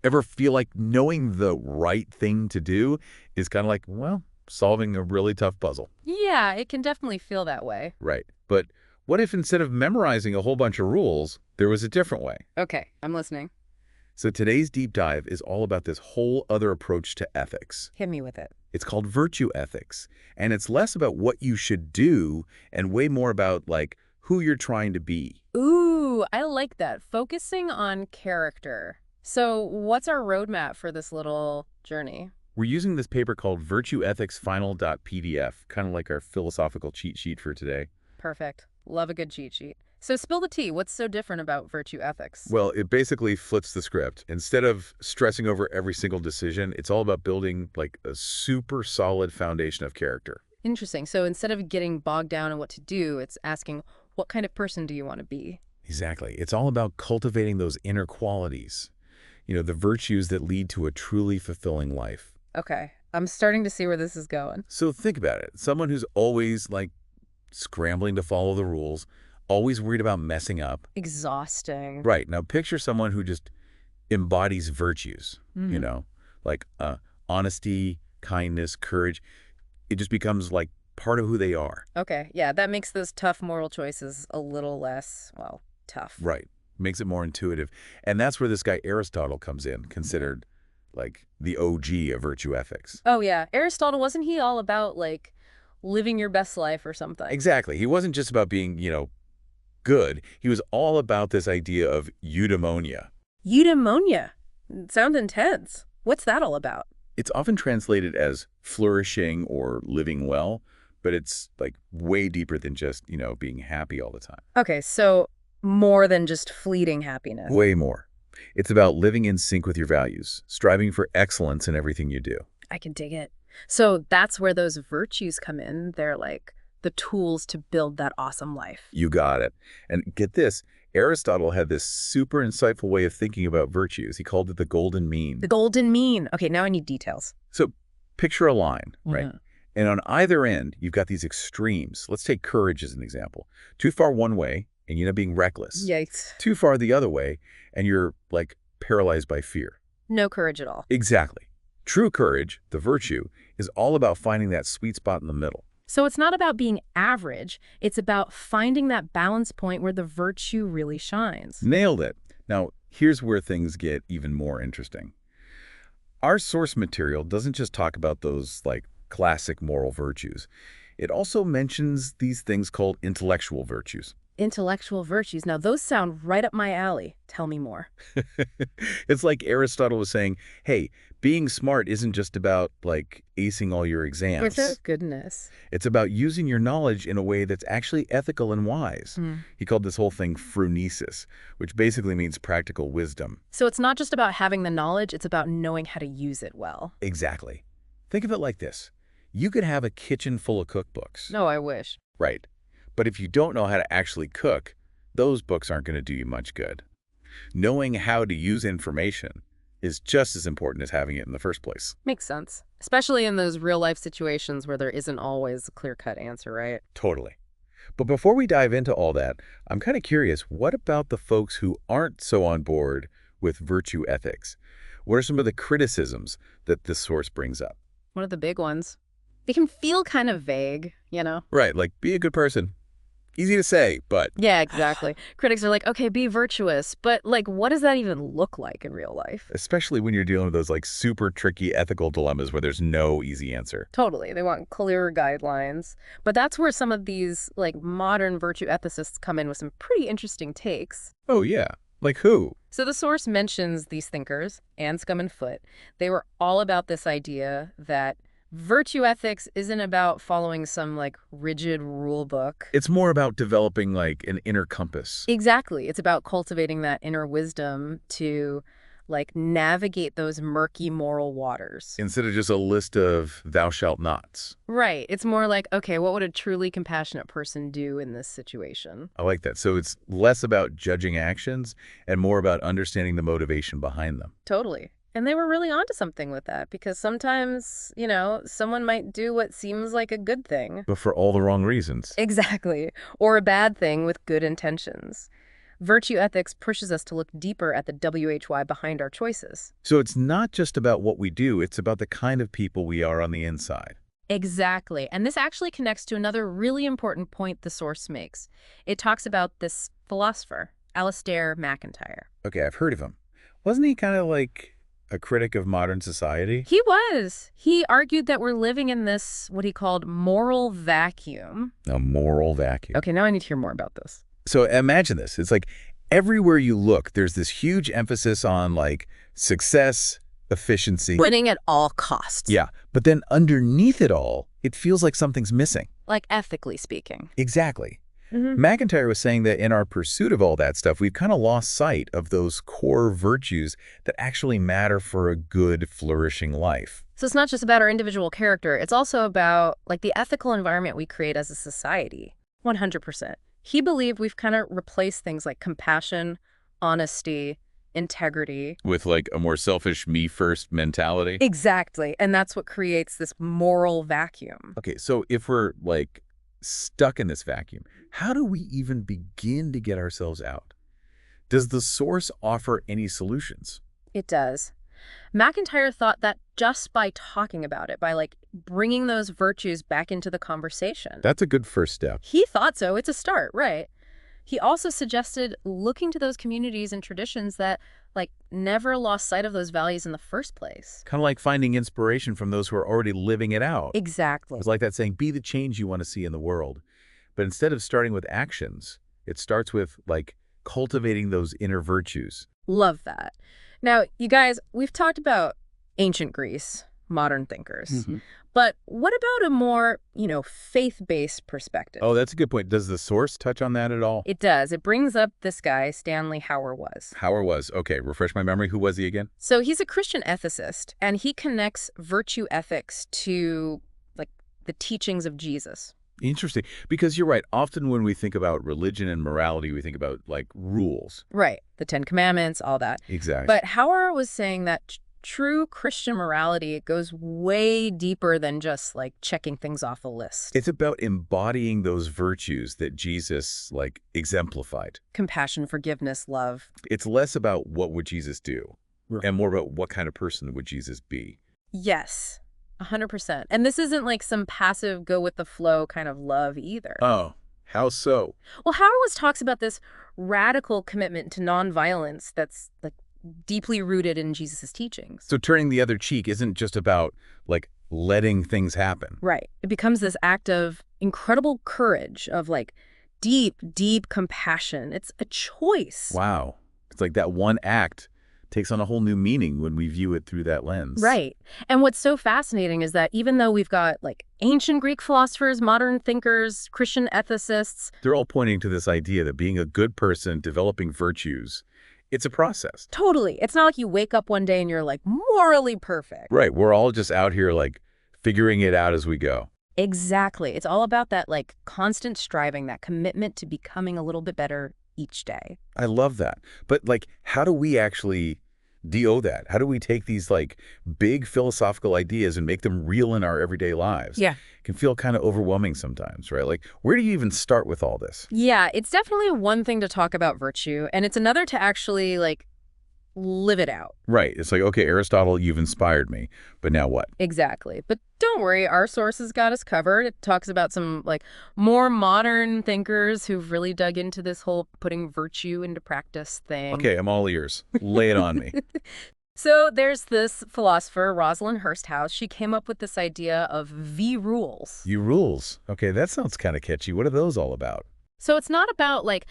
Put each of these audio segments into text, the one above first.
Ever feel like knowing the right thing to do is kind of like, well, solving a really tough puzzle? Yeah, it can definitely feel that way. Right. But what if instead of memorizing a whole bunch of rules, there was a different way? Okay, I'm listening. So today's deep dive is all about this whole other approach to ethics. Hit me with it. It's called virtue ethics, and it's less about what you should do and way more about, like, who you're trying to be. Ooh, I like that. Focusing on character. So what's our roadmap for this little journey? We're using this paper called Virtue Ethics Final.pdf, kind of like our philosophical cheat sheet for today. Perfect. Love a good cheat sheet. So spill the tea. What's so different about virtue ethics? Well, it basically flips the script. Instead of stressing over every single decision, it's all about building like a super solid foundation of character. Interesting. So instead of getting bogged down in what to do, it's asking, what kind of person do you want to be? Exactly. It's all about cultivating those inner qualities, the virtues that lead to a truly fulfilling life. Okay, I'm starting to see where this is going. So think about it. Someone who's always like scrambling to follow the rules, always worried about messing up. Exhausting. Right. Now picture someone who just embodies virtues, like honesty, kindness, courage. It just becomes like part of who they are. Okay, yeah, that makes those tough moral choices a little less, well, tough. Right. Makes it more intuitive. And that's where this guy Aristotle comes in, considered like the OG of virtue ethics. Oh, yeah. Aristotle, wasn't he all about, like, living your best life or something? Exactly. He wasn't just about being, good. He was all about this idea of eudaimonia. Eudaimonia. Sounds intense. What's that all about? It's often translated as flourishing or living well, but it's like way deeper than just, being happy all the time. Okay, so more than just fleeting happiness. Way more. It's about living in sync with your values, striving for excellence in everything you do. I can dig it. So that's where those virtues come in. They're like the tools to build that awesome life. You got it. And get this, Aristotle had this super insightful way of thinking about virtues. He called it the golden mean. The golden mean. Okay, now I need details. So picture a line, right? Yeah. And on either end, you've got these extremes. Let's take courage as an example. Too far one way, and you end up being reckless. Yikes. Too far the other way, and you're, like, paralyzed by fear. No courage at all. Exactly. True courage, the virtue, is all about finding that sweet spot in the middle. So it's not about being average. It's about finding that balance point where the virtue really shines. Nailed it. Now, here's where things get even more interesting. Our source material doesn't just talk about those, like, classic moral virtues. It also mentions these things called intellectual virtues. Intellectual virtues. Now, those sound right up my alley. Tell me more. It's like Aristotle was saying, hey, being smart isn't just about, like, acing all your exams. Goodness. It's about using your knowledge in a way that's actually ethical and wise. He called this whole thing phronesis, which basically means practical wisdom. So it's not just about having the knowledge, it's about knowing how to use it well. Exactly. Think of it like this. You could have a kitchen full of cookbooks. No, I wish. Right. But if you don't know how to actually cook, those books aren't going to do you much good. Knowing how to use information is just as important as having it in the first place. Makes sense. Especially in those real-life situations where there isn't always a clear-cut answer, right? Totally. But before we dive into all that, I'm kind of curious, what about the folks who aren't so on board with virtue ethics? What are some of the criticisms that this source brings up? One of the big ones. They can feel kind of vague, you know? Right, like, be a good person. Easy to say, but... Yeah, exactly. Critics are like, okay, be virtuous. But, like, what does that even look like in real life? Especially when you're dealing with those, like, super tricky ethical dilemmas where there's no easy answer. Totally. They want clearer guidelines. But that's where some of these, like, modern virtue ethicists come in with some pretty interesting takes. Oh, yeah. Like who? So the source mentions these thinkers, Anne Scum and Foote. They were all about this idea that virtue ethics isn't about following some, like, rigid rule book. It's more about developing, like, an inner compass. Exactly. It's about cultivating that inner wisdom to, like, navigate those murky moral waters. Instead of just a list of thou shalt nots. Right. It's more like, okay, what would a truly compassionate person do in this situation? I like that. So it's less about judging actions and more about understanding the motivation behind them. Totally. And they were really onto something with that because sometimes, you know, someone might do what seems like a good thing. But for all the wrong reasons. Exactly. Or a bad thing with good intentions. Virtue ethics pushes us to look deeper at the WHY behind our choices. So it's not just about what we do, it's about the kind of people we are on the inside. Exactly. And this actually connects to another really important point the source makes. It talks about this philosopher, Alasdair MacIntyre. Okay, I've heard of him. Wasn't he kind of like a critic of modern society? He was. He argued that we're living in this, what he called moral vacuum. A moral vacuum. Okay, now I need to hear more about this. So imagine this. It's like everywhere you look, there's this huge emphasis on like success, efficiency. Winning at all costs. Yeah, but then underneath it all, it feels like something's missing. Like ethically speaking. Exactly. Mm-hmm. MacIntyre was saying that in our pursuit of all that stuff, we've kind of lost sight of those core virtues that actually matter for a good, flourishing life. So it's not just about our individual character. It's also about like the ethical environment we create as a society. 100%. He believed we've kind of replaced things like compassion, honesty, integrity. With like a more selfish me-first mentality? Exactly. And that's what creates this moral vacuum. Okay, so if we're like stuck in this vacuum, how do we even begin to get ourselves out? Does the source offer any solutions? It does. MacIntyre thought that just by talking about it, by like bringing those virtues back into the conversation. That's a good first step. He thought so. It's a start, right? He also suggested looking to those communities and traditions that like never lost sight of those values in the first place. Kind of like finding inspiration from those who are already living it out. Exactly. It's like that saying, be the change you want to see in the world. But instead of starting with actions, it starts with like cultivating those inner virtues. Love that. Now, you guys, we've talked about ancient Greece, modern thinkers. Mm-hmm. But what about a more, faith-based perspective? Oh, that's a good point. Does the source touch on that at all? It does. It brings up this guy, Stanley Hauerwas. Hauerwas. Okay, refresh my memory. Who was he again? So he's a Christian ethicist, and he connects virtue ethics to, like, the teachings of Jesus. Interesting. Because you're right. Often when we think about religion and morality, we think about, like, rules. Right. The Ten Commandments, all that. Exactly. But Hauer was saying that true Christian morality goes way deeper than just, like, checking things off a list. It's about embodying those virtues that Jesus, like, exemplified. Compassion, forgiveness, love. It's less about what would Jesus do and more about what kind of person would Jesus be. Yes. 100%. And this isn't like some passive go with the flow kind of love either. Oh, how so? Well, Hauerwas talks about this radical commitment to nonviolence that's like deeply rooted in Jesus' teachings. So turning the other cheek isn't just about like letting things happen. Right. It becomes this act of incredible courage, of like deep, deep compassion. It's a choice. Wow. It's like that one act takes on a whole new meaning when we view it through that lens. Right. And what's so fascinating is that even though we've got like ancient Greek philosophers, modern thinkers, Christian ethicists, they're all pointing to this idea that being a good person, developing virtues, it's a process. totally. It's not like you wake up one day and you're like morally perfect. Right. We're all just out here like figuring it out as we go. Exactly. It's all about that like constant striving, that commitment to becoming a little bit better each day. I love that. But like, how do we actually do that? How do we take these like big philosophical ideas and make them real in our everyday lives? Yeah. It can feel kind of overwhelming sometimes, right? Like, where do you even start with all this? Yeah, it's definitely one thing to talk about virtue, and it's another to actually like live it out. Right. It's like, okay, Aristotle, you've inspired me, but now what? Exactly. But don't worry, our sources got us covered. It talks about some like more modern thinkers who've really dug into this whole putting virtue into practice thing. Okay, I'm all ears. Lay it on me. So there's this philosopher, Rosalind Hursthouse. She came up with this idea of V rules. You rules. Okay, that sounds kind of catchy. What are those all about? So it's not about like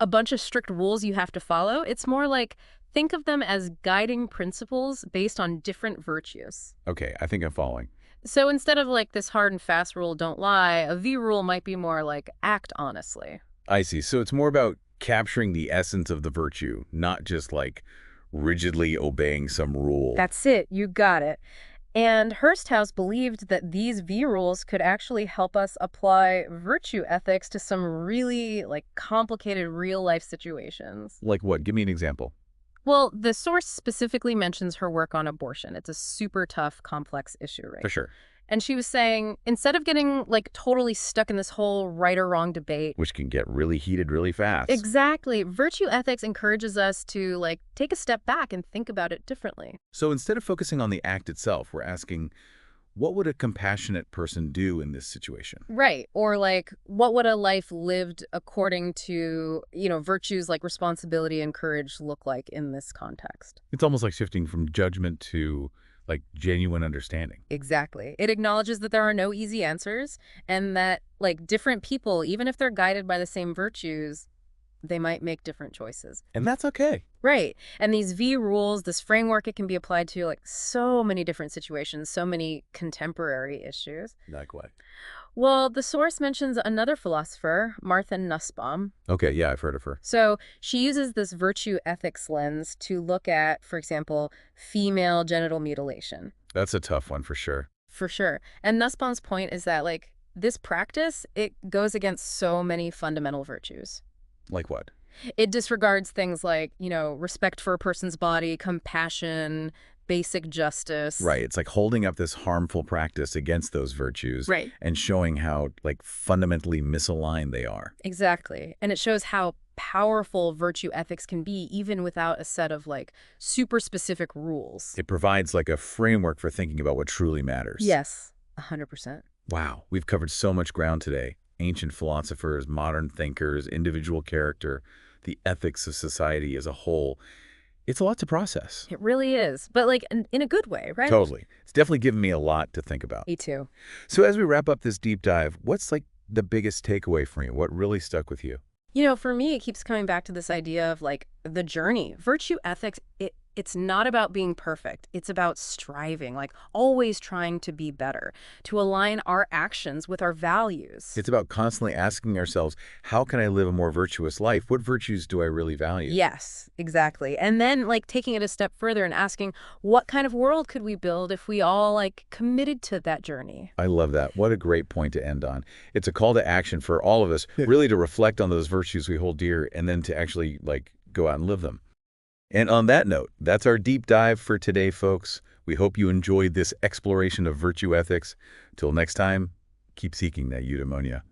a bunch of strict rules you have to follow. It's more like think of them as guiding principles based on different virtues. Okay, I think I'm following. So instead of like this hard and fast rule, don't lie, a V rule might be more like act honestly. I see. So it's more about capturing the essence of the virtue, not just like rigidly obeying some rule. That's it. You got it. And Hursthouse believed that these V rules could actually help us apply virtue ethics to some really like complicated real life situations. Like what? Give me an example. Well, the source specifically mentions her work on abortion. It's a super tough, complex issue, right? For sure. And she was saying, instead of getting like totally stuck in this whole right or wrong debate, Which can get really heated really fast. exactly, virtue ethics encourages us to like take a step back and think about it differently. So instead of focusing on the act itself, we're asking, what would a compassionate person do in this situation? Right. Or like, what would a life lived according to, virtues like responsibility and courage look like in this context? It's almost like shifting from judgment to like genuine understanding. Exactly. It acknowledges that there are no easy answers and that like different people, even if they're guided by the same virtues, they might make different choices. And that's okay. Right. And these V rules, this framework, it can be applied to like so many different situations, so many contemporary issues. Like what? Well, the source mentions another philosopher, Martha Nussbaum. Okay, yeah, I've heard of her. So she uses this virtue ethics lens to look at, for example, female genital mutilation. That's a tough one for sure. For sure. And Nussbaum's point is that, like, this practice, it goes against so many fundamental virtues. Like what? It disregards things like, respect for a person's body, compassion, basic justice. Right. It's like holding up this harmful practice against those virtues Right. and showing how like fundamentally misaligned they are. Exactly. And it shows how powerful virtue ethics can be even without a set of like super specific rules. It provides like a framework for thinking about what truly matters. Yes, 100%. Wow, we've covered so much ground today. Ancient philosophers, modern thinkers, individual character, the ethics of society as a whole. It's a lot to process. It really is. But like in a good way, right? Totally. It's definitely given me a lot to think about. Me too. So as we wrap up this deep dive, what's like the biggest takeaway for you? What really stuck with you? For me, it keeps coming back to this idea of like the journey. Virtue ethics, it's not about being perfect. It's about striving, like always trying to be better, to align our actions with our values. It's about constantly asking ourselves, how can I live a more virtuous life? What virtues do I really value? Yes, exactly. And then like taking it a step further and asking, what kind of world could we build if we all like committed to that journey? I love that. What a great point to end on. It's a call to action for all of us, really to reflect on those virtues we hold dear and then to actually like go out and live them. And on that note, that's our deep dive for today, folks. We hope you enjoyed this exploration of virtue ethics. Till next time, keep seeking that eudaimonia.